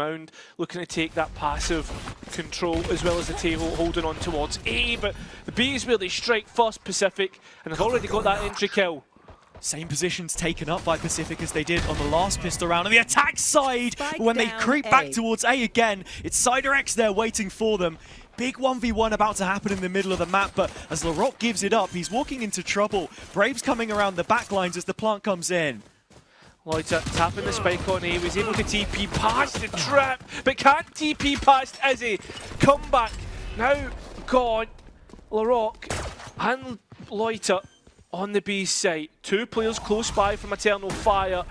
round, looking to take that passive control as well as the tail holding on towards A, but the B is where they strike first, Pacific, and they've already got that entry kill. Same positions taken up by Pacific as they did on the last pistol round. On the attack side, when they creep back towards A again, it's CyderX there waiting for them. Big 1v1 about to happen in the middle of the map, but as Larocque gives it up, he's walking into trouble. Brave's coming around the back lines as the plant comes in. Loita tapping the spike on A, was able to TP past the trap, but can't TP past Izzy. Comeback now gone. Larocque and Loita on the B site. Two players close by from Eternal Fire,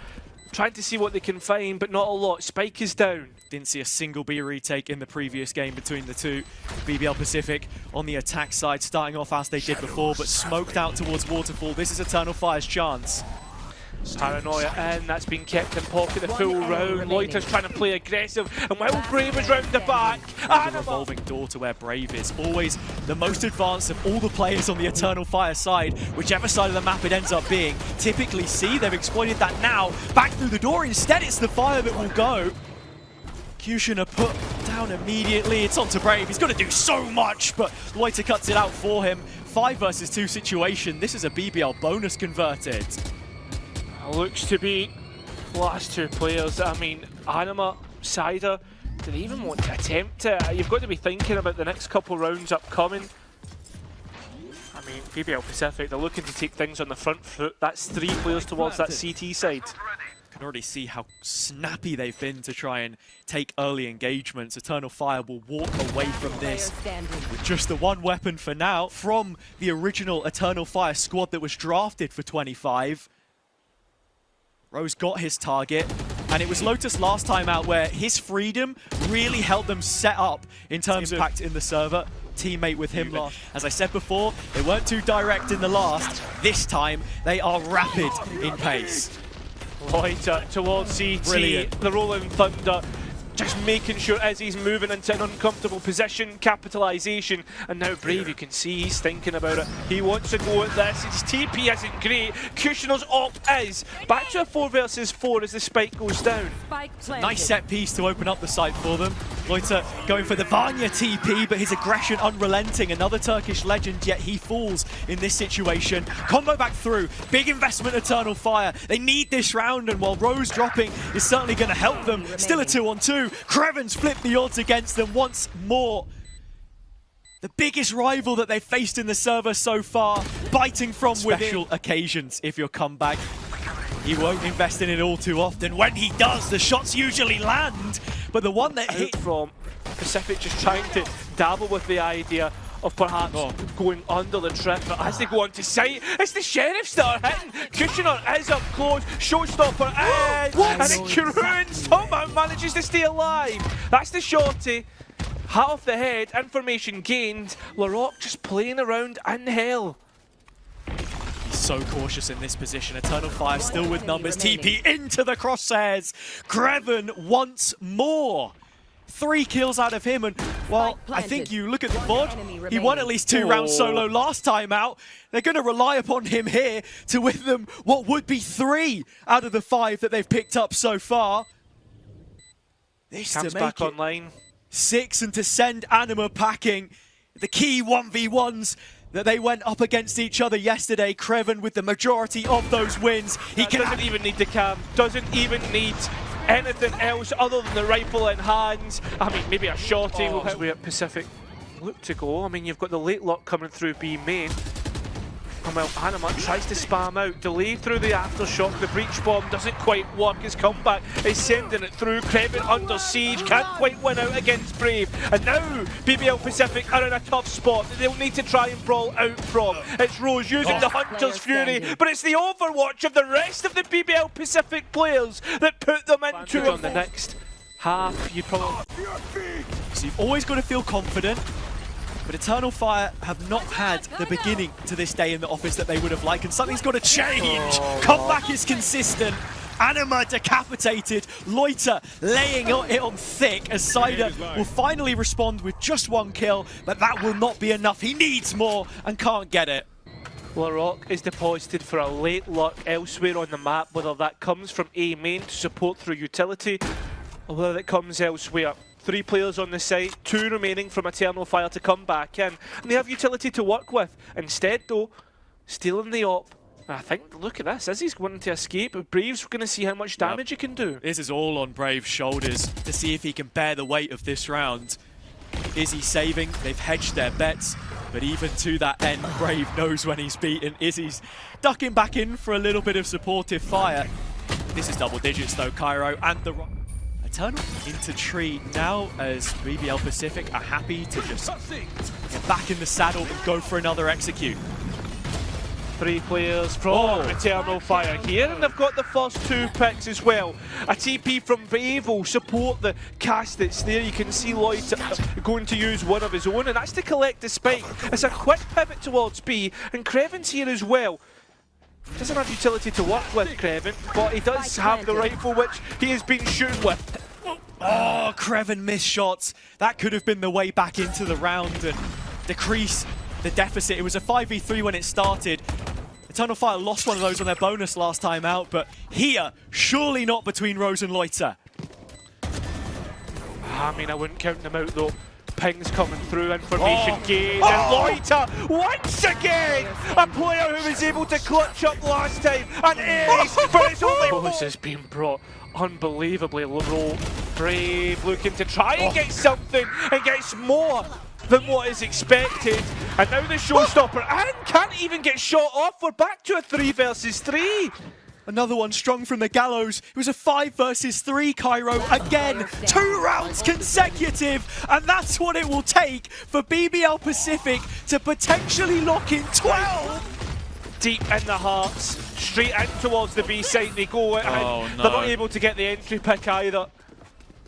trying to see what they can find, but not a lot. Spike is down. Didn't see a single B retake in the previous game between the two. BBL Pacific on the attack side, starting off as they did before, but smoked out towards Waterfall. This is Eternal Fire's chance. Paranoia in, that's been kept in pocket the full round. Loita's trying to play aggressive, and while Brave is round the back, Anima. A revolving door to where Brave is. Always the most advanced of all the players on the Eternal Fire side, whichever side of the map it ends up being. Typically see, they've exploited that now. Back through the door, instead it's the Fire that will go. Cutioner put down immediately. It's on to Brave. He's got to do so much, but Loita cuts it out for him. 5 versus 2 situation. This is a BBL bonus converted. Looks to be last two players. I mean, Anima, Cyder, do they even want to attempt it? You've got to be thinking about the next couple rounds upcoming. I mean, BBL Pacific, they're looking to take things on the front foot. That's 3 players towards that CT side. You can already see how snappy they've been to try and take early engagements. Eternal Fire will walk away from this with just the one weapon for now from the original Eternal Fire squad that was drafted for 25. Rose got his target, and it was Lotus last time out where his freedom really helped them set up in terms of impact in the server. Teammate with him last. As I said before, they weren't too direct in the last. This time, they are rapid in pace. Loita towards CT, brilliant. The Rolling Thunder, just making sure Izzy's moving into an uncomfortable position, capitalisation, and now Brave, you can see he's thinking about it. He wants to go at this, his TP isn't great, QutionerX op is back to a 4 versus 4 as the spike goes down. Nice set piece to open up the site for them. Loita going for the Vanya TP, but his aggression unrelenting. Another Turkish legend, yet he falls in this situation. Combo back through, big investment Eternal Fire. They need this round, and while Rose dropping is certainly going to help them, still a 2-on-2. Crewen's flipped the odds against them once more. The biggest rival that they've faced in the server so far, biting from special occasions if you're comeback. He won't invest in it all too often. When he does, the shots usually land. But the one that hit from Pacific, just trying to dabble with the idea of perhaps going under the trip, but as they go on to site, it's the Sheriffs that are hitting. QutionerX is up close, Showstopper is, and then Crewen somehow manages to stay alive. That's the shorty. Hat off the head, information gained. Larocque just playing around in hell. He's so cautious in this position. Eternal Fire still with numbers. TP into the crosshairs. Crewen once more. 3 kills out of him, and well, I think you look at the VOD, he won at least 2 rounds solo last time out. They're going to rely upon him here to win them what would be 3 out of the 5 that they've picked up so far. This Cam's to make back online. 6 and to send Anima packing. The key 1v1s that they went up against each other yesterday. Crewen with the majority of those wins. He doesn't even need the cam, doesn't even need anything else other than the rifle in hands. I mean, maybe a shorty will hit. We're at Pacific. Look to go. I mean, you've got the late lock coming through B main. And well, Anima tries to spam out, delay through the aftershock. The breach bomb doesn't quite work. His comeback is sending it through. Crewen under siege, can't quite win out against Brave. And now BBL Pacific are in a tough spot that they'll need to try and brawl out from. It's Rose using the Hunter's Fury, but it's the overwatch of the rest of the BBL Pacific players that put them into on the next half. You probably. So you've always got to feel confident. But Eternal Fire have not had the beginning to this day in the office that they would have liked, and something's got to change. Comeback is consistent. Anima decapitated. Loita laying it on thick as Cyder will finally respond with just 1 kill, but that will not be enough. He needs more and can't get it. Larocque is deposited for a late luck elsewhere on the map, whether that comes from A main to support through utility, whether it comes elsewhere. 3 players on the site, 2 remaining from Eternal Fire to come back in. And they have utility to work with. Instead, though, stealing the op. I think, look at this, Izzy's wanting to escape. Brave's going to see how much damage he can do. This is all on Brave's shoulders to see if he can bear the weight of this round. Izzy saving, they've hedged their bets, but even to that end, Brave knows when he's beaten. Izzy's ducking back in for a little bit of supportive fire. This is double digits though, Cairo, and the Eternal into tree now as BBL PCIFIC are happy to just get back in the saddle and go for another execute. 3 players from Eternal Fire here, and they've got the first 2 picks as well. A TP from Brave will support the cast that's there. You can see Loita going to use one of his own, and that's to collect the spike. It's a quick pivot towards B, and Crewen's here as well. Doesn't have utility to work with, Crewen, but he does have the rifle, which he has been shooting with. Oh, Crewen missed shots. That could have been the way back into the round and decrease the deficit. It was a 5v3 when it started. Eternal Fire lost one of those on their bonus last time out, but here, surely not between Rose and Loita. I mean, I wouldn't count them out though. Pings coming through, information gained, and Loita, once again, a player who was able to clutch up last time, and Aries, but it's only Rose has been brought unbelievably low. Brave looking to try and get something, and gets more than what is expected. And now the showstopper, and can't even get shot off. We're back to a 3 versus 3. Another one strung from the gallows. It was a 5 versus 3, Cairo. Again, 2 rounds consecutive. And that's what it will take for BBL PCIFIC to potentially lock in 12. Deep in the hearts, straight in towards the B site they go, and they're not able to get the entry pick either.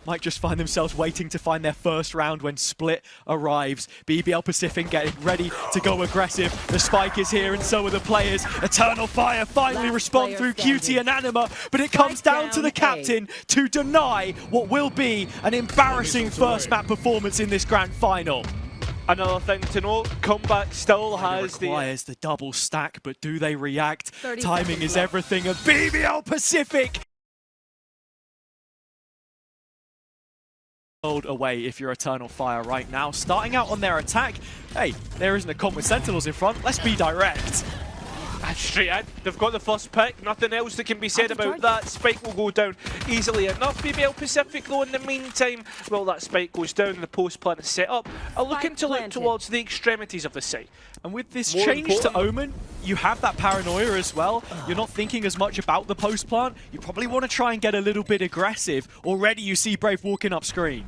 Might just find themselves waiting to find their first round when Split arrives. BBL PCIFIC getting ready to go aggressive. The spike is here and so are the players. Eternal Fire finally respond through QT and Anima, but it comes down to the captain to deny what will be an embarrassing first map performance in this grand final. Another thing to note, Comeback still has requires the double stack, but do they react? Timing is everything, and BBL PCIFIC away if you're Eternal Fire right now. Starting out on their attack, hey, there isn't a comp with Sentinels in front, let's be direct. And straight in, they've got the first pick, nothing else that can be said about that. Spike will go down easily enough. BBL PCIFIC though in the meantime, well that spike goes down, the post plan is set up, are looking to look towards the extremities of the site. And with this change to Omen, you have that paranoia as well. You're not thinking as much about the post plant. You probably want to try and get a little bit aggressive. Already you see Brave walking up screen.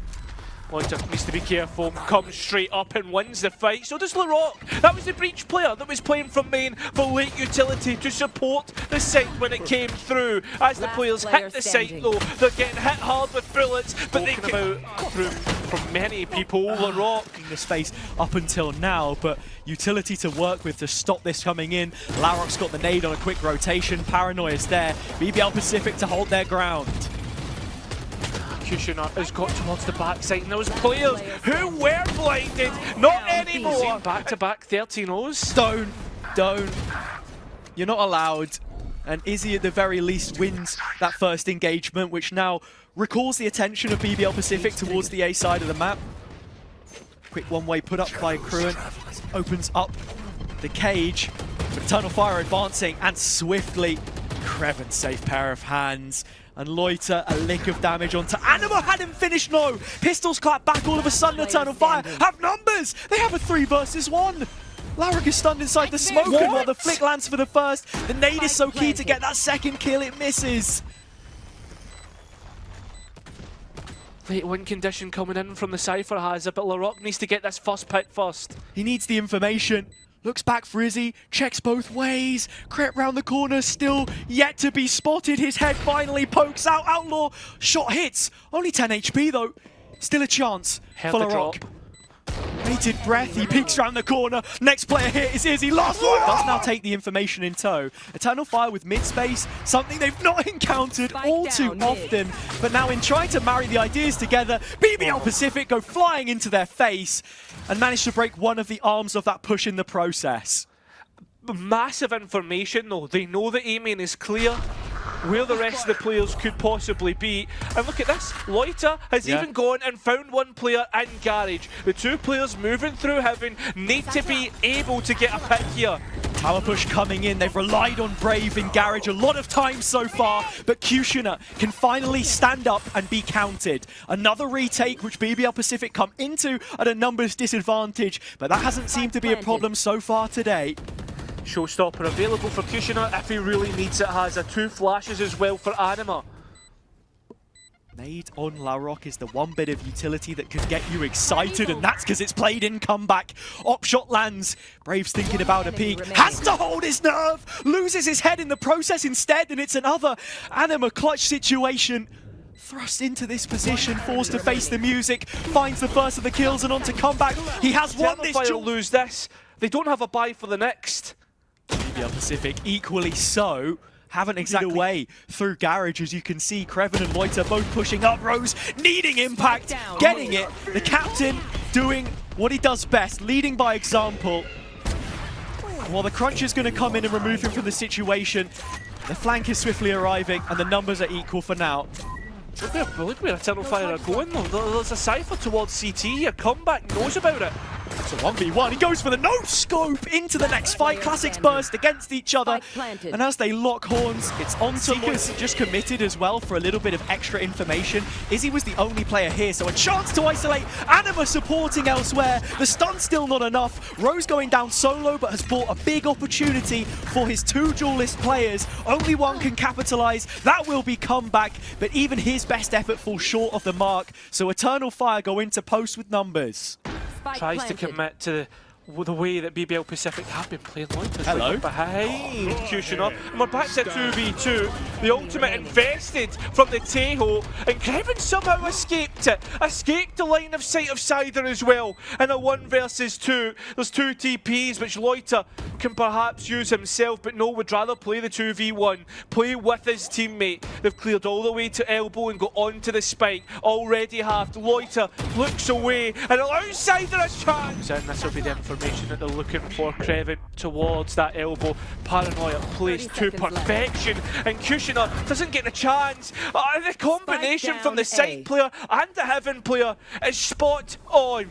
Loita needs to be careful, comes straight up and wins the fight. So does Larocque. That was the breach player that was playing from main for late utility to support the site when it came through. As the players hit the site though, they're getting hit hard with bullets, but they come out from many people. Larocque in the space up until now, but utility to work with to stop this coming in. Larocque's got the nade on a quick rotation, Paranoia's there. BBL PCIFIC to hold their ground. QutionerX has got towards the backside, and those players who were blinded, not anymore. Back-to-back 13-0s. Don't. You're not allowed. And Izzy at the very least wins that first engagement, which now recalls the attention of BBL PCIFIC towards the A side of the map. Quick one-way put up by Crewen. Opens up the cage. But Eternal Fire advancing and swiftly. Crewen safe pair of hands. And Loita, a lick of damage onto Anima, hadn't finished, no! Pistols clap back all of a sudden, Eternal Fire have numbers! They have a 3 versus 1! Larocque is stunned inside the smoke, and while the flick lands for the first, the nade is so key to get that second kill, it misses. Late win condition coming in from the Cypher Hazard, but Larocque needs to get this first pick first. He needs the information. Looks back for Izzy, checks both ways, crept round the corner, still yet to be spotted. His head finally pokes out, Outlaw, shot hits. Only 10 HP though, still a chance for Larocque. Bated breath, he peeks around the corner. Next player here is Izzy, last one! Does now take the information in tow. Eternal Fire with mid-space, something they've not encountered all too often. But now in trying to marry the ideas together, BBL PCIFIC go flying into their face and manage to break one of the arms of that push in the process. Massive information though, they know that A main is clear. where the rest of the players could possibly be. And look at this, Loita has even gone and found one player in Garage. The two players moving through heaven need to be able to get a pick here. Power push coming in. They've relied on Brave in Garage a lot of times so far, but QutionerX can finally stand up and be counted. Another retake, which BBL PCIFIC come into at a numbers disadvantage, but that hasn't seemed to be a problem so far today. Showstopper available for QutionerX if he really needs it. Has a 2 flashes as well for Anima. Nade on Larocque is the one bit of utility that could get you excited, and that's because it's played in comeback. Op shot lands. Brave's thinking about a peek. Has to hold his nerve. Loses his head in the process instead, and it's another Anima clutch situation. Thrust into this position, forced to face the music, finds the first of the kills and on to comeback. He has won this. They'll lose this. They don't have a buy for the next. BBL PCIFIC equally so. Haven't exactly away through Garage, as you can see. Crewen and Loita both pushing up. Rose needing impact, getting it. The captain doing what he does best, leading by example. While the crunch is going to come in and remove him from the situation, the flank is swiftly arriving and the numbers are equal for now. Look where Eternal Fire are going though. There's a cypher towards CT here. Comeback knows about it. It's a 1v1. He goes for the no-scope into the next fight. Classics burst against each other. And as they lock horns, it's on to Loita. Just committed as well for a little bit of extra information. Izzy was the only player here, so a chance to isolate. Anima supporting elsewhere. The stun's still not enough. Rose going down solo, but has brought a big opportunity for his 2 duelist players. Only one can capitalize. That will be comeback, but even his best effort falls short of the mark. So Eternal Fire go into post with numbers. Tries to commit to the way that BBL PCIFIC have been playing Loita. Hello. Behind QutionerX. And we're back to 2v2. The ultimate invested from the Tejo. And Crewen somehow escaped it. Escaped the line of sight of Cyder as well. In a 1 versus 2. There's 2 TPs which Loita can perhaps use himself. But no, would rather play the 2v1. Play with his teammate. They've cleared all the way to elbow and got onto the spike. Already halved. Loita looks away and allows Cyder a chance. And this will be the information that they're looking for. Crewen towards that elbow. Paranoia placed to perfection, and QutionerX doesn't get the chance. The combination from the side player and the heaven player is spot on.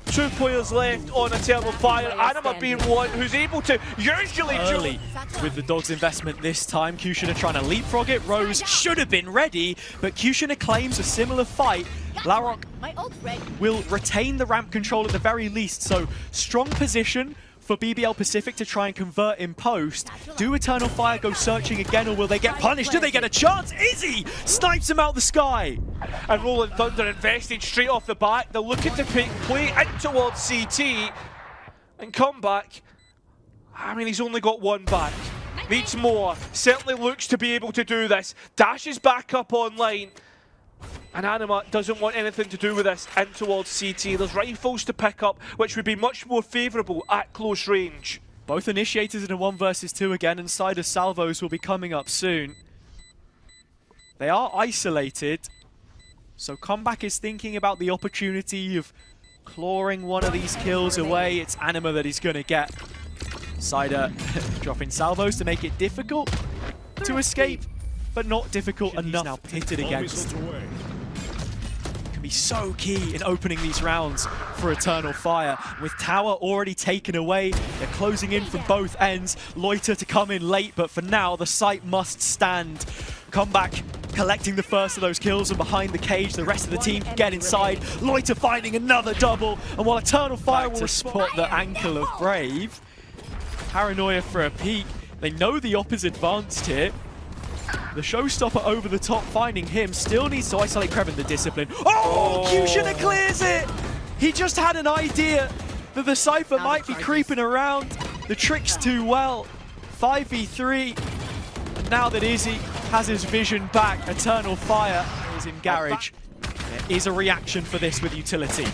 2 players left on Eternal Fire. Anima being one who's able to usually early with the Dogs investment this time. QutionerX trying to leapfrog it. Rose should have been ready, but QutionerX claims a similar fight. Larocque will retain the ramp control at the very least, so strong position for BBL PCIFIC to try and convert in post. Do Eternal Fire go searching again, or will they get punished? Do they get a chance? Izzy snipes him out the sky. And Rolling Thunder invested straight off the bat. They're looking to play in towards CT and come back. I mean, he's only got 1 back. Needs more. Certainly looks to be able to do this. Dashes back up online. And Anima doesn't want anything to do with this in towards CT. There's rifles to pick up, which would be much more favourable at close range. Both initiators in a 1 versus 2 again, and Cyder salvos will be coming up soon. They are isolated, so Comeback is thinking about the opportunity of clawing one of these kills away. It's Anima that he's going to get. Cyder dropping salvos to make it difficult to escape, but not difficult enough. Now pitted against. Can be so key in opening these rounds for Eternal Fire. With tower already taken away, they're closing in from both ends. Loita to come in late, but for now the site must stand. Comeback collecting the first of those kills, and behind the cage the rest of the team can get inside. Loita finding another double, and while Eternal Fire will spot the ankle of Brave, Paranoia for a peek. They know the op is advanced here. The showstopper over the top, finding him, still needs to isolate Crewen, the discipline. Oh, QutionerX clears it! He just had an idea that the Cypher might be creeping around. The trick's too well. 5v3. And now that Izzy has his vision back, Eternal Fire is in Garage. There is a reaction for this with utility.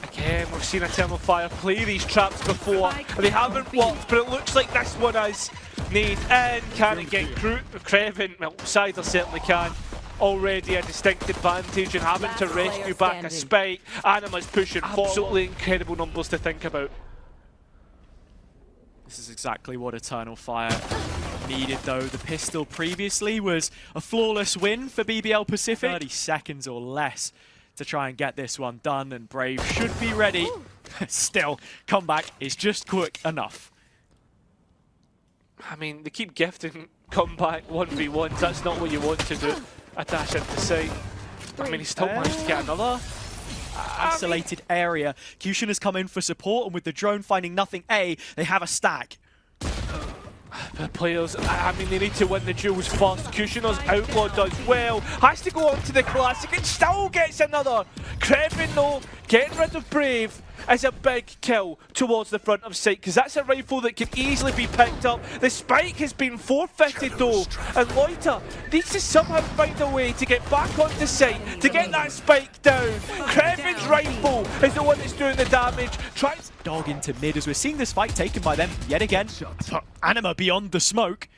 Again, we've seen Eternal Fire play these traps before, and they haven't worked, but it looks like this one is. Nade in, can it get Crewen? Well, Cyder certainly can. Already a distinct advantage and having to rescue back a spike. Anima's pushing forward. Absolutely incredible numbers to think about. This is exactly what Eternal Fire needed though. The pistol previously was a flawless win for BBL PCIFIC. 30 seconds or less to try and get this one done, and Brave should be ready. Still, comeback is just quick enough. I mean, they keep gifting comeback 1v1s. That's not what you want to do. A dash into sight. I mean, he still managed to get another Isolated area. Cution has come in for support, and with the drone finding nothing A, they have a stack. The players, I mean, they need to win the duels first. Cutioner's Outlaw does well. Has to go on to the Classic and still gets another. Crewen, though, getting rid of Brave is a big kill towards the front of sight, because that's a rifle that can easily be picked up. The spike has been forfeited, though, and Loita needs to somehow find a way to get back onto sight, to get that spike down. Crewen's rifle is the one that's doing the damage. Tries Dog into mid as we're seeing this fight taken by them yet again. Anima beyond the smoke.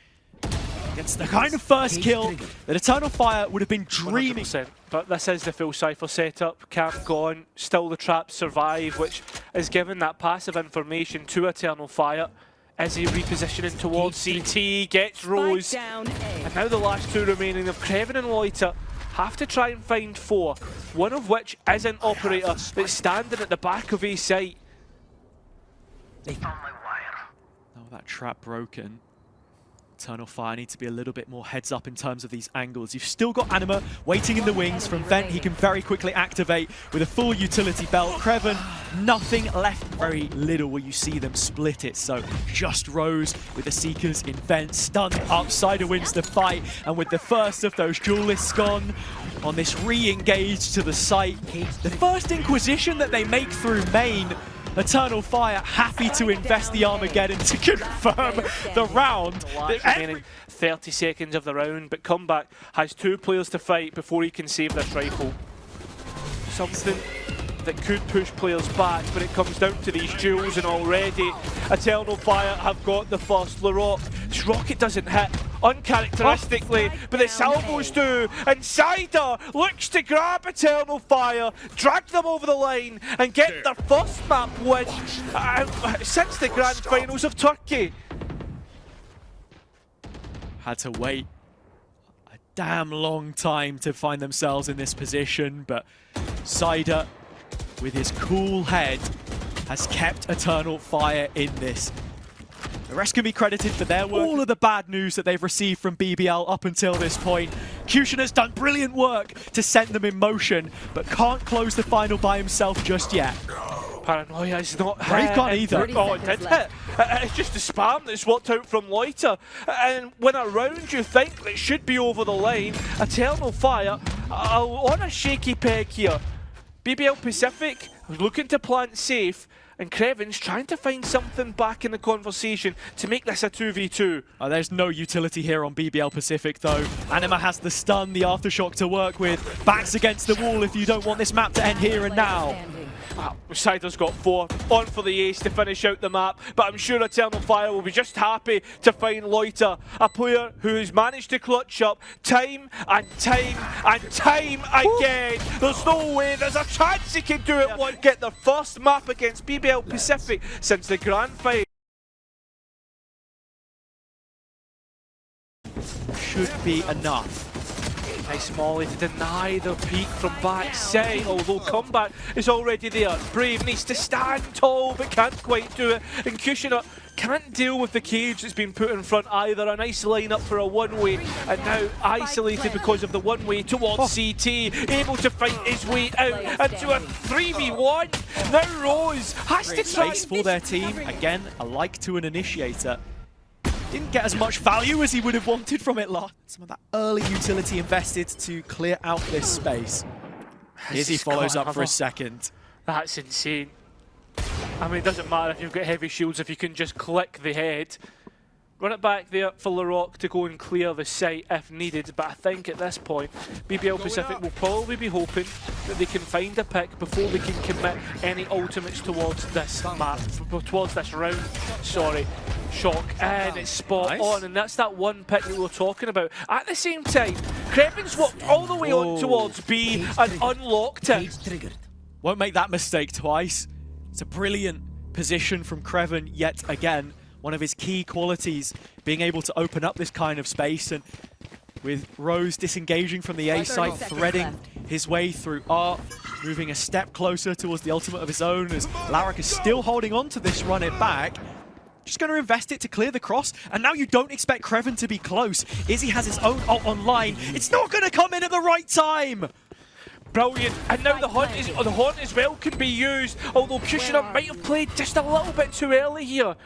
It's the kind of first kill that Eternal Fire would have been dreaming. 100%. But this is the full Cypher setup. Camp gone, still the traps survive, which is giving that passive information to Eternal Fire. Izzy repositioning towards CT, gets Rose. And now the last two remaining of Crewen and Loita have to try and find four, one of which is an operator that's standing at the back of A site. They found my wire. Oh, that trap broken. Eternal Fire need to be a little bit more heads up in terms of these angles. You've still got Anima waiting in the wings. From Vent, he can very quickly activate with a full utility belt. Crewen, nothing left. Very little will you see them split it. So just Rose with the Seekers in Vent. Stunned up, Cyder wins the fight. And with the first of those duelists gone on this re-engage to the site, the first Inquisition that they make through main, Eternal Fire happy to invest the Armageddon to confirm the round. Remaining 30 seconds of the round, but Comeback has two players to fight before he can save this rifle. Something that could push players back when it comes down to these duels, and already Eternal Fire have got the first. Larocque, this rocket doesn't hit, uncharacteristically, but the salvos do, and Cyder looks to grab Eternal Fire, drag them over the line, and get their first map win since the Grand Finals of Turkey. Had to wait a damn long time to find themselves in this position, but Cyder, with his cool head, has kept Eternal Fire in this. The rest can be credited for their work. All of the bad news that they've received from BBL up until this point. QutionerX done brilliant work to send them in motion, but can't close the final by himself just yet. Paranoia is not hit. Brave can't either. Oh, it did hit. It's just the spam that's worked out from Loita. And when a round you think it should be over the line, Eternal Fire on a shaky peg here. BBL PCIFIC looking to plant safe, and Crewen's trying to find something back in the conversation to make this a 2v2. Oh, there's no utility here on BBL PCIFIC though. Anima has the stun, the aftershock to work with. Backs against the wall if you don't want this map to end here and now. Cyder's got four, on for the ace to finish out the map, but I'm sure Eternal Fire will be just happy to find Loita, a player who's managed to clutch up time and time and time again. There's no way, there's a chance he can do it, get their first map against BBL PCIFIC since the Grand Final. Should be enough. Nice molly to deny the peak from backside, although Comeback is already there. Brave needs to stand tall but can't quite do it, and QutionerX can't deal with the cage that's been put in front either. A nice lineup for a one-way, and now isolated because of the one-way towards CT, able to fight his way out into a 3v1. Now Rose has to try space for their team. Again, a like to an initiator. Didn't get as much value as he would have wanted from it last. Some of that early utility invested to clear out this space. Izzy follows up for a second. That's insane. I mean, it doesn't matter if you've got heavy shields if you can just click the head. Run it back there for Larocque to go and clear the site if needed, but I think at this point BBL PCIFIC will probably be hoping that they can find a pick before they can commit any ultimates towards this map, towards this round. Sorry. Shock, and it's spot on, and that's that one pick that we were talking about. At the same time, Crewen's walked all the way on towards B and unlocked it. Won't make that mistake twice. It's a brilliant position from Crewen yet again. one of his key qualities, being able to open up this kind of space. And with Rose disengaging from the A site, threading his way through Art, moving a step closer towards the ultimate of his own, as Larrick is still holding on to this run it back. Just going to invest it to clear the cross, and now you don't expect Crewen to be close. Izzy has his own ult online. It's not going to come in at the right time! Brilliant, and now the haunt as well can be used, although QutionerX might have played just a little bit too early here.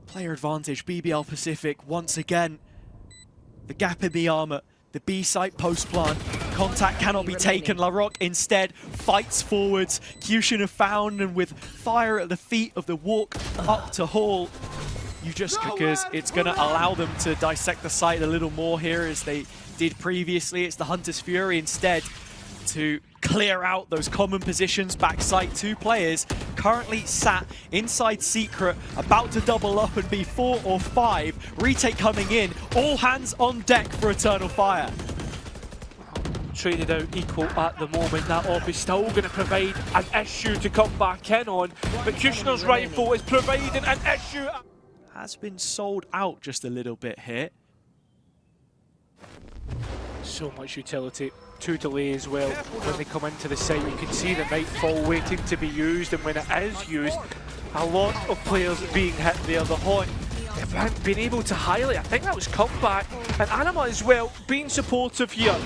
Player advantage, BBL PCIFIC once again. The gap in the armor, the B site post plant. Contact cannot be taken. Larocque instead fights forwards. QutionerX found, and with fire at the feet of the walk up to Hall, because it's going to allow them to dissect the site a little more here as they did previously. It's the Hunter's Fury instead to clear out those common positions backside. Two players currently sat inside Secret, about to double up and be 4 or 5. Retake coming in, all hands on deck for Eternal Fire. Traded out equal at the moment. That AWP is still going to provide an issue to come back in on, but QutionerX's rifle is providing an issue. Has been sold out just a little bit here. So much utility. 2 delay as well. When they come into the site, you can see the Nightfall waiting to be used, and when it is used, a lot of players being hit there. The Haunt haven't been able to highlight. I think that was comeback, and Anima as well being supportive here.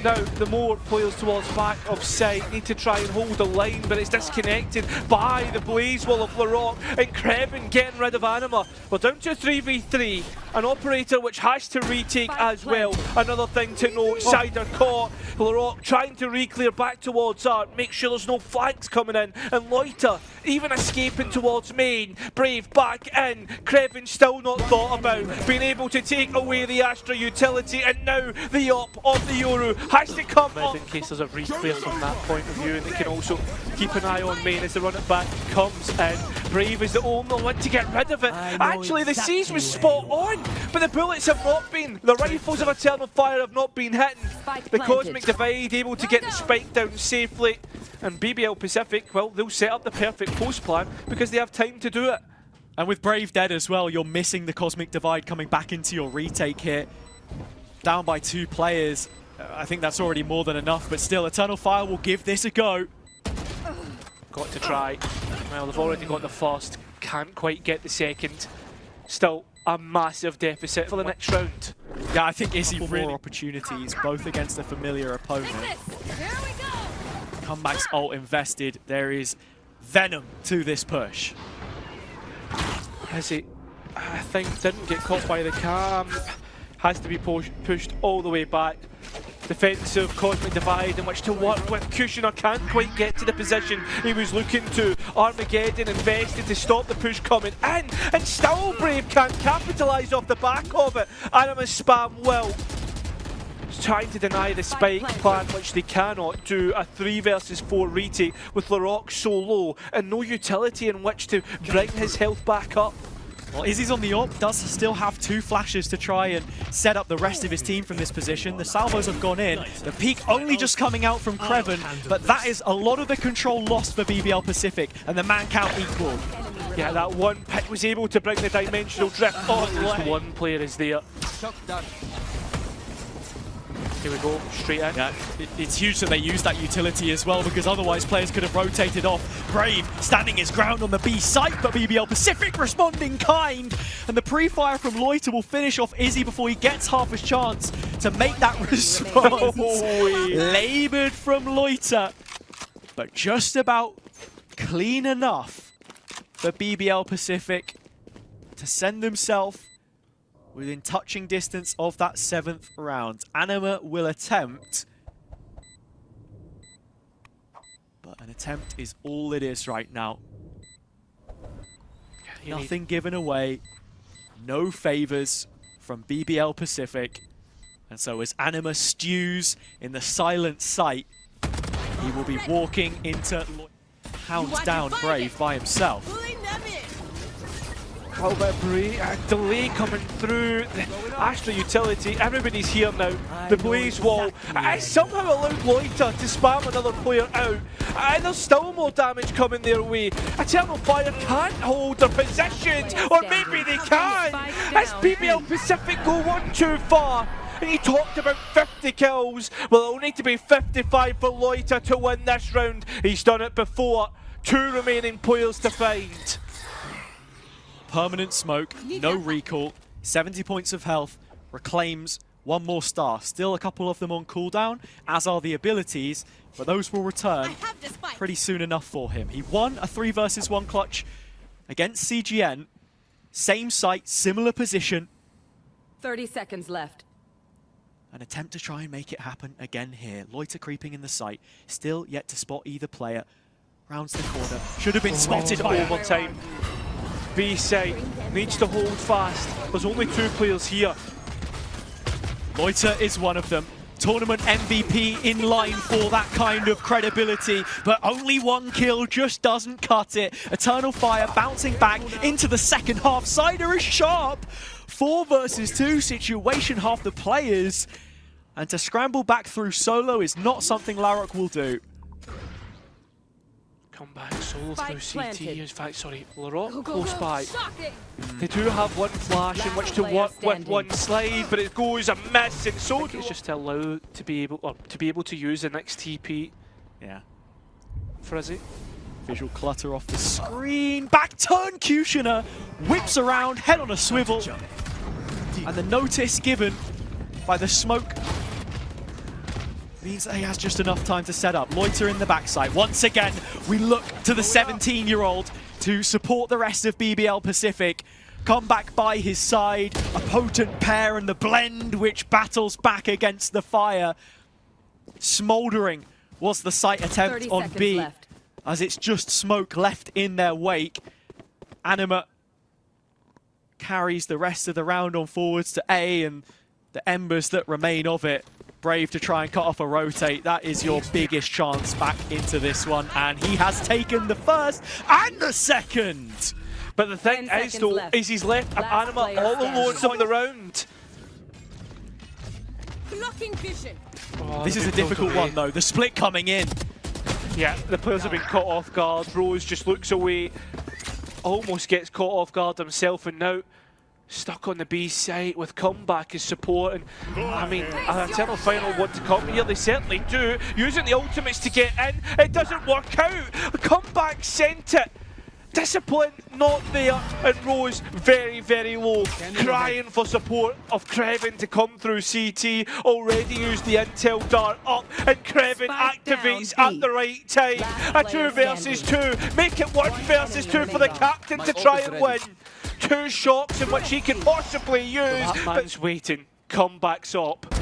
Now, the more players towards back of sight need to try and hold the line, but it's disconnected by the blaze wall of Larocque, and Crewen getting rid of Anima. We're down to 3v3, an operator which has to retake as well. Another thing to note, Cyder caught, Larocque trying to re-clear back towards Art, make sure there's no flanks coming in, and Loita even escaping towards main. Brave back in, Crewen still not thought about, being able to take away the Astra utility, and now the op of the Yoru has to come up. In case there's a re-clear from that point of view, and they can also keep an eye on main as the run it back comes in. Brave is the only one to get rid of it. Actually, the siege was spot on, but the bullets have not been. The rifles of Eternal Fire have not been hitting. The Cosmic Divide able to get the spike down safely, and BBL PCIFIC, well, they'll set up the perfect post plan because they have time to do it. And with Brave dead as well, you're missing the Cosmic Divide coming back into your retake here. Down by 2 players. I think that's already more than enough, but still, Eternal Fire will give this a go. Got to try. Well, they've already got the first, can't quite get the second. Still a massive deficit for the next round. Yeah, I think Izzy more opportunities, both against a familiar opponent. Comeback's ult invested. There is venom to this push. Izzy, I think, didn't get caught by the cam. Has to be pushed all the way back. Defensive Cosmic Divide in which to work with. QutionerX can't quite get to the position he was looking to. Armageddon invested to stop the push coming in, and still Brave can't capitalise off the back of it. Anima's spam will. Trying to deny the spike plan, which they cannot do. A 3 versus 4 retake with Larocque so low and no utility in which to bring his health back up. Well, Izzy's on the op, does still have 2 flashes to try and set up the rest of his team from this position. The salvos have gone in, the peak only just coming out from Crewen, but that is a lot of the control lost for BBL PCIFIC, and the man count equal. Yeah, that one pick was able to bring the dimensional drift on. At least one player is there. Here we go, straight in. Yeah, it's huge that they used that utility as well, because otherwise players could have rotated off. Brave standing his ground on the B site, but BBL PCIFIC responding kind. And the pre-fire from Loita will finish off Izzy before he gets half his chance to make that response. Laboured from Loita, but just about clean enough for BBL PCIFIC to send themselves within touching distance of that 7th round. Anima will attempt, but an attempt is all it is right now. Nothing given away, no favours from BBL PCIFIC, and so as Anima stews in the silent sight, he will be walking into hounds down Brave by himself. A little bit of delay coming through. The Astra utility, everybody's here now. The blaze wall. I somehow allowed Loita to spam another player out. And there's still more damage coming their way. Eternal Fire can't hold their positions, or maybe they can. As BBL PCIFIC go one too far. And he talked about 50 kills. Well, it'll need to be 55 for Loita to win this round. He's done it before. 2 remaining players to find. Permanent smoke, no recall, 70 points of health, reclaims 1 more star. Still a couple of them on cooldown, as are the abilities, but those will return pretty soon enough for him. He won a 3 versus 1 clutch against CGN. Same site, similar position. 30 seconds left. An attempt to try and make it happen again here. Loita creeping in the site, still yet to spot either player. Rounds the corner, should have been spotted by one time. B site needs to hold fast. There's only 2 players here. Loita is one of them. Tournament MVP in line for that kind of credibility, but only 1 kill just doesn't cut it. Eternal Fire bouncing back into the second half. Cyder is sharp. 4 versus 2 situation, half the players. And to scramble back through solo is not something Larok will do. Come back solo Spike through CT. planted. In fact, sorry, Larok Go, go, close go. by. Shocking. They do have 1 flash in which to Player work with, standing. 1 slide, but it goes a miss, and so it's just to allow to be able to use the next TP. Yeah. For Izzy. Visual clutter off the screen. Back turn Cutioner. Whips around, head on a swivel. And the notice given by the smoke means that he has just enough time to set up. Loita in the backside. Once again, we look to the 17-year-old to support the rest of BBL PCIFIC. Come back by his side. A potent pair and the blend which battles back against the fire. Smoldering was the site attempt 30 on seconds B. left. As it's just smoke left in their wake. Anima carries the rest of the round on forwards to A, and the embers that remain of it. Brave to try and cut off a rotate. That is your biggest chance back into this one, and he has taken the first and the second. But the thing 10 is, seconds though, left. is he's left Last Anima player all standing. alone on the round. Blocking vision. Oh, This they've is a been difficult pulled away. one, though. The split coming in. Yeah, the players have been caught off guard. Rose just looks away, almost gets caught off guard himself, and now stuck on the B site with comeback as support. And I mean, an Eternal Final want to come here, they certainly do. Using the ultimates to get in, it doesn't work out. The comeback sent it. Discipline not there, and Rose very, very low, crying for support of Crewen to come through CT. Already used the intel dart up, and Crewen Spike activates down at the right time. Last A 2 player versus 2, make it 1 versus 2 for the remaining. captain to try and win. 2 shots in which he can possibly use, that man's waiting. Comebacks up.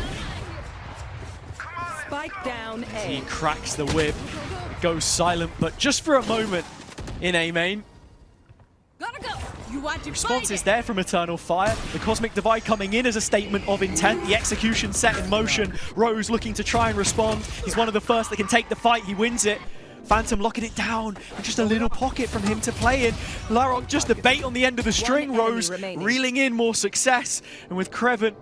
Spike down He A. cracks the whip, goes silent, but just for a moment in A main. Gotta go. You want to Response fight is it. there from Eternal Fire. The Cosmic Divide coming in as a statement of intent. The execution set in motion. Rose looking to try and respond. He's one of the first that can take the fight. He wins it. Phantom locking it down. And just a little pocket from him to play in. Larok just the bait on the end of the string. enemy Rose remaining. reeling in more success. And with Crewen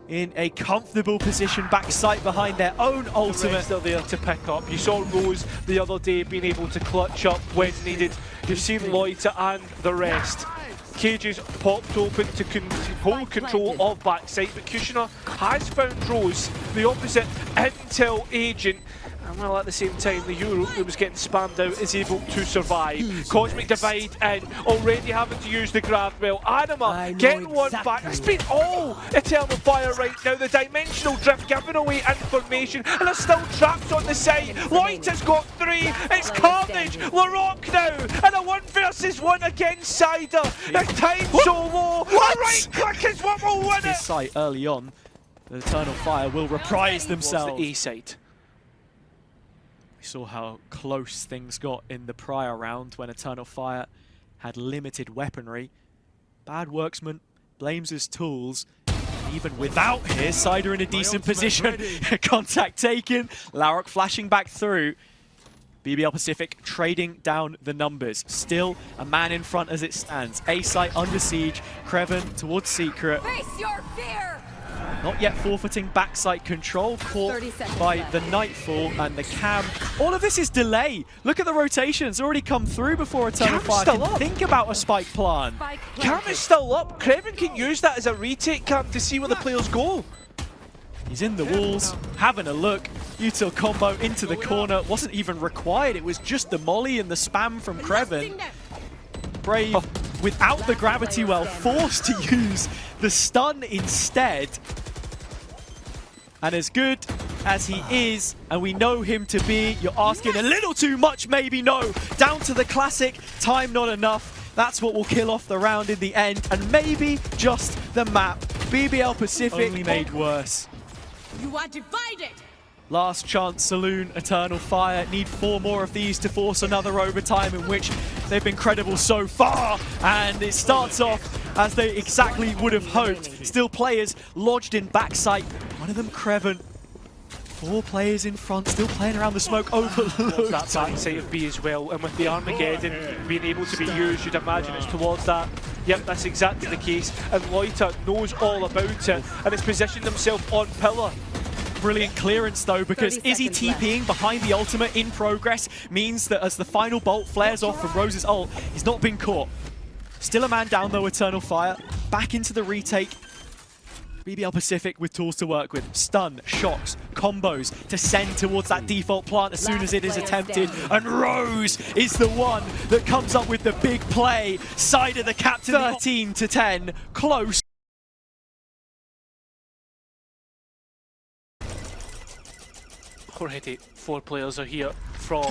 in a comfortable position back sight behind their own ultimate. Still there to pick up. You saw Rose the other day being able to clutch up when needed. You've seen Loita and the rest. Cages popped open to hold control of backside, but Cutioner has found Rose, the opposite intel agent. And well, at the same time, the Euro that was getting spammed out is able to survive. Cosmic Divide in, already having to use the grab well. Anima getting one back. It's been all Eternal Fire right now. The dimensional drift giving away information, and they're still trapped on the side. Loita's got 3. It's Carnage. Larok now, and a 1 versus 1 against Cyder. The time's so low. A right click is what will win This it. site early on. The Eternal Fire will reprise themselves. The A side. We saw how close things got in the prior round when Eternal Fire had limited weaponry. Bad Worksman blames his tools. Even without here, Cyder in a decent position. Contact taken. Larok flashing back through. BBL PCIFIC trading down the numbers. Still a man in front as it stands. A site under siege. Crewen towards Secret. Face your fear! Not yet forfeiting backside control, caught 30 seconds by left. the Nightfall and the Cam. All of this is delay. Look at the rotations already come through before Eternal Cam's Fire still can up. think about a spike plan. Spike Cam planted. is still up. Crewen can use that as a retake camp to see where the players go. He's in the walls, having a look. Util combo into the corner. Wasn't even required. It was just the molly and the spam from Crewen. Brave, without the gravity well, forced to use the stun instead. And as good as he is, and we know him to be, you're asking a little too much, maybe no. Down to the classic, time not enough. That's what will kill off the round in the end, and maybe just the map. BBL PCIFIC only made worse. You are divided! Last chance saloon, Eternal Fire. Need 4 more of these to force another overtime in which they've been credible so far. And it starts off as they exactly would have hoped. Still players lodged in backside. One of them Crewen. 4 players in front, still playing around the smoke. Overlooked. That backside of B as well, and with the Armageddon being able to be used, you'd imagine it's towards that. Yep, that's exactly the case. And Loita knows all about it, and has positioned himself on pillar. Brilliant clearance though, because 30 Izzy seconds left. TPing behind the ultimate in progress means that as the final bolt flares off from Rose's ult, he's not been caught. Still a man down though, Eternal Fire. Back into the retake. BBL PCIFIC with tools to work with. Stun, shocks, combos to send towards that default plant as soon as it is attempted. And Rose is the one that comes up with the big play. Side of the captain, 13 to 10. Close. Already 4 players are here from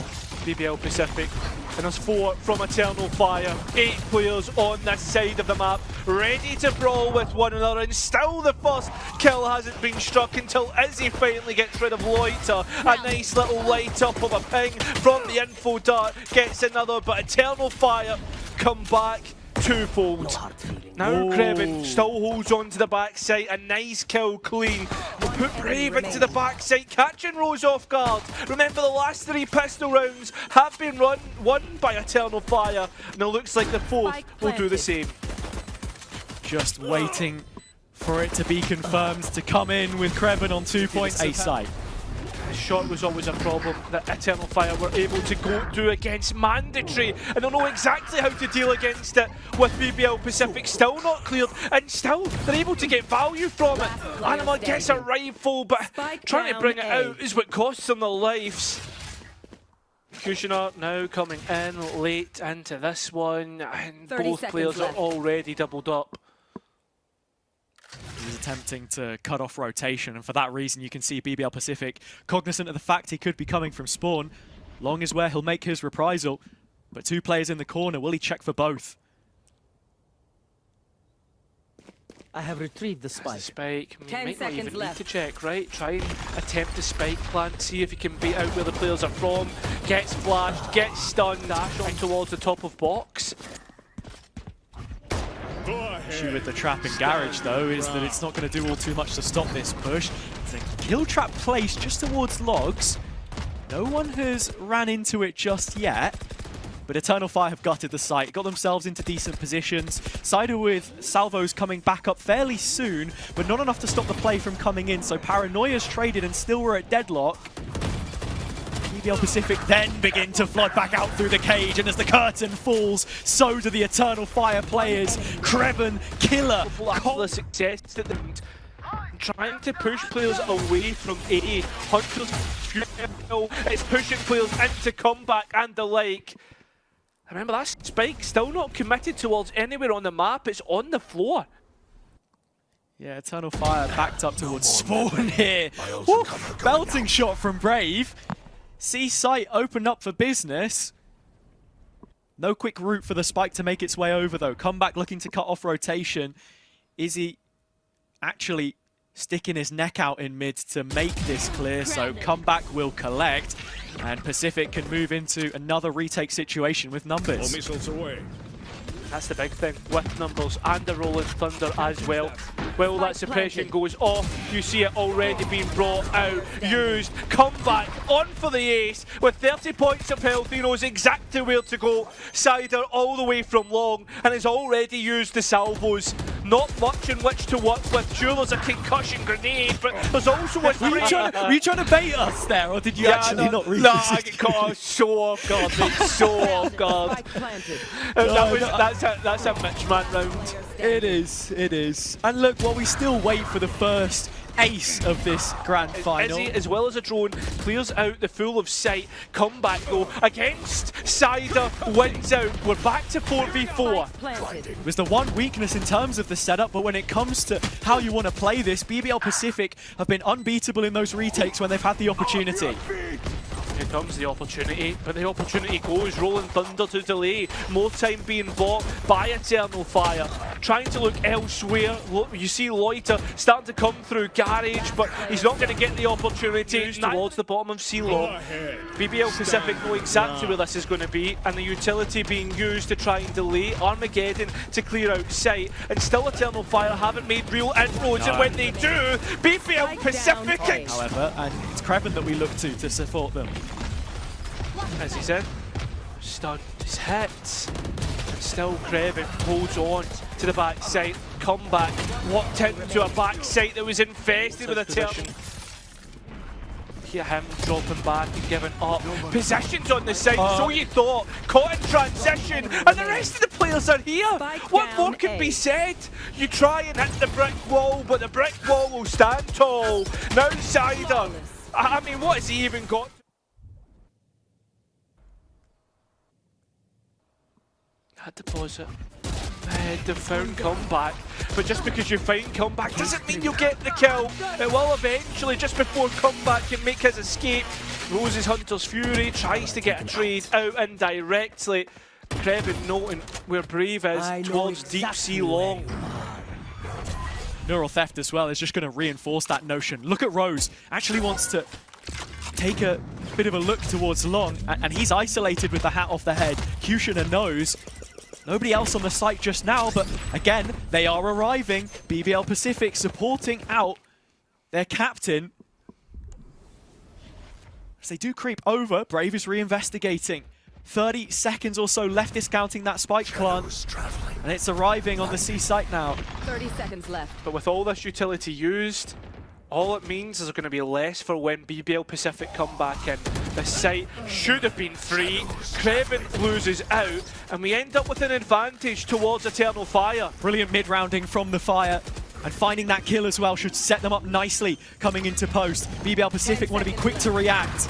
BBL PCIFIC, and there's 4 from Eternal Fire. 8 players on this side of the map, ready to brawl with one another, and still the first kill hasn't been struck until Izzy finally gets rid of Loita. A nice little light up of a ping from the info dart, gets another, but Eternal Fire come back twofold. Now Crewen still holds on to the backside, a nice kill clean. We'll put Brave into the backside, catching Rose off guard. Remember, the last 3 pistol rounds have been won by Eternal Fire, and it looks like the 4th will do the same. Just waiting for it to be confirmed to come in with Crewen on 2 points. A side. The shot was always a problem that Eternal Fire were able to go do against mandatory, and they'll know exactly how to deal against it with BBL PCIFIC still not cleared, and still they're able to get value from it. Anima gets a rifle, but trying to bring it out is what costs them their lives. QutionerX now coming in late into this one, and 30 both seconds players left. are already doubled up. He's attempting to cut off rotation, and for that reason you can see BBL PCIFIC cognizant of the fact he could be coming from spawn. Long is where he'll make his reprisal, but 2 players in the corner. Will he check for both? I have retrieved the spike. Spike. 10 might not seconds even left. need to check, right? Try and attempt the spike plant, see if he can beat out where the players are from. Gets flashed, gets stunned, dash on towards the top of box. Issue with the trap in garage though is that it's not going to do all too much to stop this push. It's a kill trap placed just towards logs. No one has ran into it just yet, but Eternal Fire have gutted the site, got themselves into decent positions. Cyder with salvos coming back up fairly soon, but not enough to stop the play from coming in, so Paranoia's traded and still we're at deadlock. BBL PCIFIC then begin to flood back out through the cage, and as the curtain falls, so do the Eternal Fire players. Crewen, killer, The success that they're trying to push players away from A. Hunter's fuel is pushing players into comeback and the like. Remember, that spike still not committed towards anywhere on the map, it's on the floor. Yeah, Eternal Fire backed up towards spawn here. Woo, belting shot from Brave. See site opened up for business. No quick route for the spike to make its way over though. Comeback looking to cut off rotation. Izzy actually sticking his neck out in mid to make this clear, so comeback will collect, and PCIFIC can move into another retake situation with numbers. All missiles away. That's the big thing with numbers and the rolling thunder as well. Well, that suppression goes off. You see it already being brought out, used, come back, on for the ace with 30 points of health. He knows exactly where to go. Cyder all the way from long and has already used the salvos. Not much in which to work with. Sure, there's a concussion grenade, but there's also a Were you trying to bait us there, or did you actually not read No, I get caught so off guard, mate. So off guard. That's a Mitchman round. It is, it is. And look, while we still wait for the first ace of this grand final. Izzy, as well as a drone, clears out the full of sight. Comeback though against Cyder, wins out. We're back to 4v4. It was the one weakness in terms of the setup, but when it comes to how you want to play this, BBL PCIFIC have been unbeatable in those retakes when they've had the opportunity. Here comes the opportunity, but the opportunity goes. Rolling Thunder to delay. More time being bought by Eternal Fire. Trying to look elsewhere. Look, you see Loita starting to come through Garage, but he's not going to get the opportunity. Towards the bottom of C-Long. BBL PCIFIC know exactly where this is going to be, and the utility being used to try and delay Armageddon to clear out sight. And still Eternal Fire haven't made real inroads, and when they do, BBL PCIFIC... However, and it's Crewen that we look to support them. As he said, stunned, his hits, and still Crewen holds on to the back side, comeback, locked into a back side that was infested with a turn. Hear him dropping back and giving up. Positions on the side, so you thought, caught in transition, and the rest of the players are here. What more can be said? You try and hit the brick wall, but the brick wall will stand tall. Now Cyder, I mean, what has he even got? Had to pause it. The found comeback, but just because you find comeback doesn't mean you'll get the kill. It will eventually, just before comeback can make his escape. Rose's Hunter's Fury tries to get a trade out indirectly. Crewen noting where Brave is towards Deep Sea Long. Neural Theft as well is just going to reinforce that notion. Look at Rose, actually wants to take a bit of a look towards Long, and he's isolated with the hat off the head. Questioner knows. Nobody else on the site just now, but again, they are arriving. BBL PCIFIC supporting out their captain. As they do creep over, Brave is reinvestigating. 30 seconds or so left discounting that spike plant. And it's arriving on the C site now. 30 seconds left. But with all this utility used, all it means is there's going to be less for when BBL PCIFIC come back in. The site should have been free. Crewen loses out, and we end up with an advantage towards Eternal Fire. Brilliant mid-rounding from the Fire. And finding that kill as well should set them up nicely coming into post. BBL PCIFIC want to be quick to react.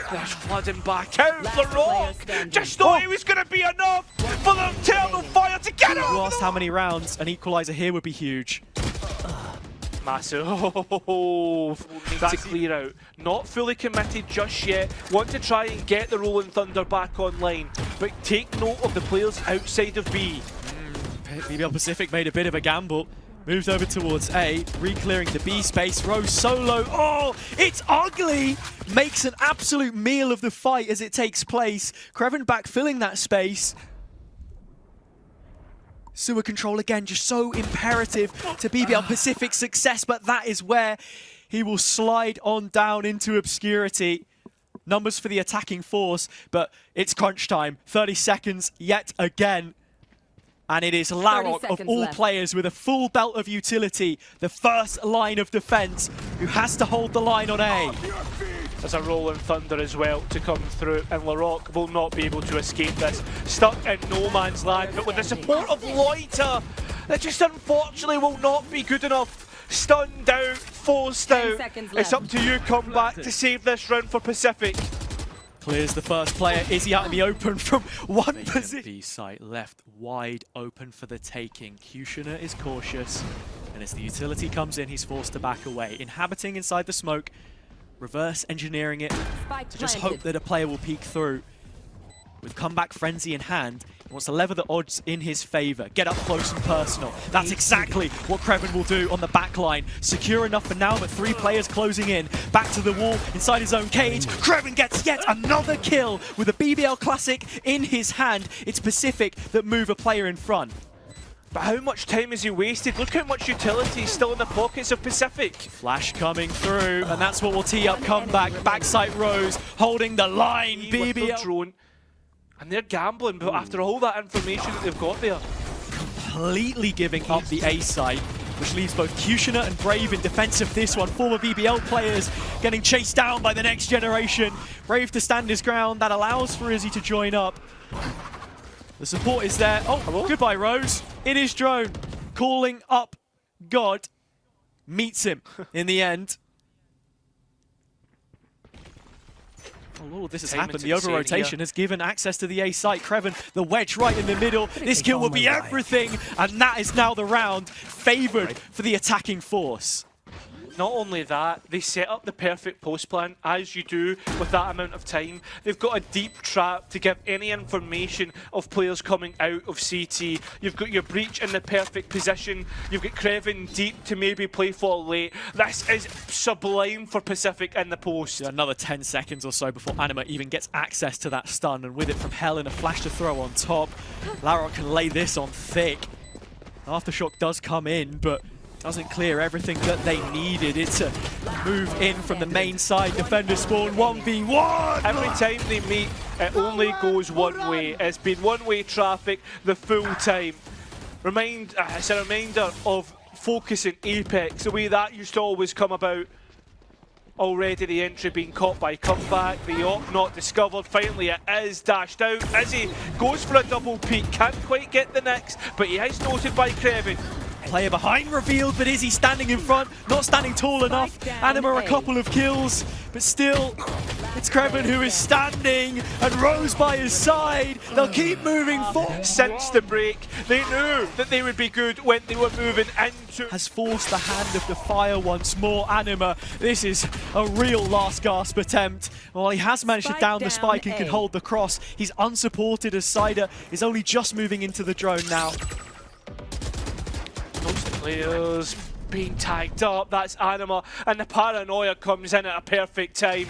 There's flooding back out. Larocque just thought it was going to be enough for the Eternal Fire to get out. Lost how many rounds? An equalizer here would be huge. Massive. Need to clear out. Not fully committed just yet. Want to try and get the Rolling Thunder back online, but take note of the players outside of B. BBL PCIFIC made a bit of a gamble. Moves over towards A, re-clearing the B space. Rose solo. Oh, it's ugly! Makes an absolute meal of the fight as it takes place. Crewen backfilling that space. Sewer control again, just so imperative to BBL PCIFIC's success, but that is where he will slide on down into obscurity. Numbers for the attacking force, but it's crunch time. 30 seconds yet again. And it is Larocque of all players with a full belt of utility, the first line of defense, who has to hold the line on A. There's a Rolling Thunder as well to come through, and Larocque will not be able to escape this. Stuck in no man's land, but with the support of Loita, that just unfortunately will not be good enough. Stunned out, forced out. It's up to you, Comeback, to save this round for PCIFIC. Clears the first player. Izzy out in the open from one position. B site left wide open for the taking. Questioner is cautious, and as the utility comes in, he's forced to back away. Inhabiting inside the smoke, reverse engineering it to just hope that a player will peek through. With comeback frenzy in hand, he wants to lever the odds in his favor, get up close and personal. That's exactly what Crewen will do on the back line. Secure enough for now, but 3 players closing in. Back to the wall, inside his own cage. Crewen gets yet another kill with a BBL Classic in his hand. It's Pacific that move a player in front. But how much time has he wasted? Look how much utility is still in the pockets of Pacific. Flash coming through, and that's what will tee up comeback. Backside Rose holding the line. With their BBL drone. And they're gambling, but after all that information that they've got there. completely giving up the A side, which leaves both Cutioner and Brave in defense of this one. Former BBL players getting chased down by the next generation. Brave to stand his ground. That allows for Izzy to join up. The support is there. Oh, hello? Goodbye, Rose. In his drone, calling up God. Meets him in the end. Oh, Lord, this has happened. The over-rotation has given access to the A site. Crewen, the wedge right in the middle. This kill will be everything, and that is now the round favoured for the attacking force. Not only that, they set up the perfect post plan, as you do with that amount of time. They've got a deep trap to give any information of players coming out of CT. You've got your breach in the perfect position. You've got Crewen deep to maybe play for late. This is sublime for Pacific in the post. Another 10 seconds or so before Anima even gets access to that stun, and with it from Helen, a flash to throw on top. Larrock can lay this on thick. Aftershock does come in, but doesn't clear everything that they needed. It's a move in from the main side. Defender spawn 1v1. Every time they meet, it only goes one way. It's been one-way traffic the full time. It's a reminder of focusing Apex, the way that used to always come about. Already the entry being caught by comeback, the op not discovered, finally it is dashed out. Izzy goes for a double peek, can't quite get the next, but he is noted by Crewen. Player behind revealed, but Izzy standing in front, not standing tall enough. Anima a couple of kills, but still, it's Crewen who is standing, and Rose by his side. They'll keep moving forward. Since the break, they knew that they would be good when they were moving into... Has forced the hand of the fire once more. Anima, this is a real last gasp attempt. While he has managed to down the spike and can hold the cross, he's unsupported as Cyder is only just moving into the drone now. Most players being tagged up, that's Anima, and the paranoia comes in at a perfect time.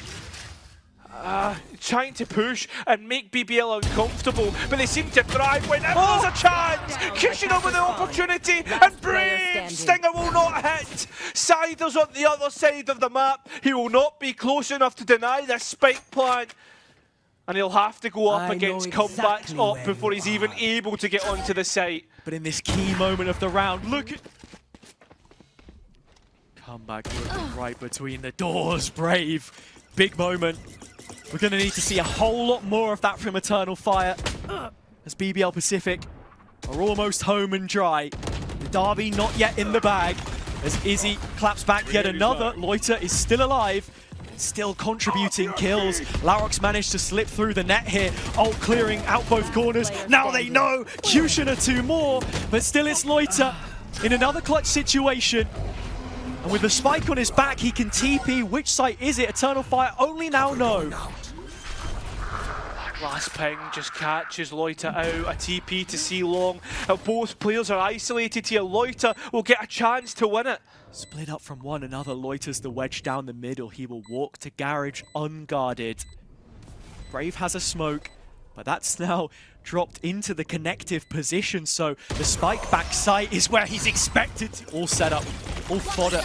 Trying to push and make BBL uncomfortable, but they seem to thrive whenever there's a chance. Cushioner with the opportunity, and Brave Stinger will not hit. Cyder's on the other side of the map. He will not be close enough to deny this spike plan. And he'll have to go up against comebacks up before he's even able to get onto the site. But in this key moment of the round, look at... Comeback right between the doors, Brave. Big moment. We're going to need to see a whole lot more of that from Eternal Fire. As BBL Pacific are almost home and dry. The derby not yet in the bag. As Izzy claps back yet another. Loita is still alive. Still contributing kills. Larrock's managed to slip through the net here. Ult clearing out both corners. Now they know. Cutioner 2 more. But still it's Loita in another clutch situation. And with the spike on his back, he can TP. Which site is it? Eternal Fire only now know. Last ping just catches Loita out. A TP to see long. Both players are isolated here. Loita will get a chance to win it. Split up from one another. Loita's the wedge down the middle. He will walk to garage unguarded. Brave has a smoke, but that's now dropped into the connective position, so the spike back site is where he's expected to. All set up, all fodder,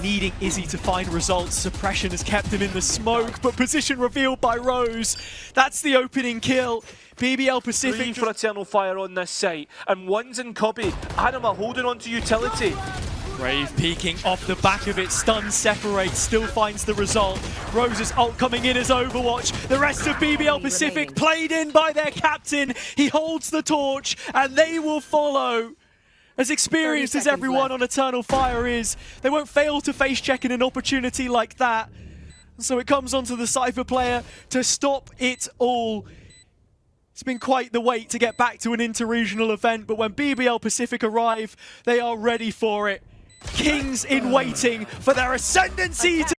needing Izzy to find results. Suppression has kept him in the smoke, but position revealed by Rose. That's the opening kill. BBL Pacific 3 for Eternal Fire on this site, and one's in Cubby. Anima holding on to utility. Brave peeking off the back of it, stun separates, still finds the result. Rose's ult coming in as Overwatch. The rest of BBL Pacific played in by their captain. He holds the torch and they will follow. As experienced as everyone on Eternal Fire is, they won't fail to face check in an opportunity like that. So it comes onto the Cypher player to stop it all. It's been quite the wait to get back to an inter-regional event, but when BBL Pacific arrive, they are ready for it. Kings in waiting for their ascendancy to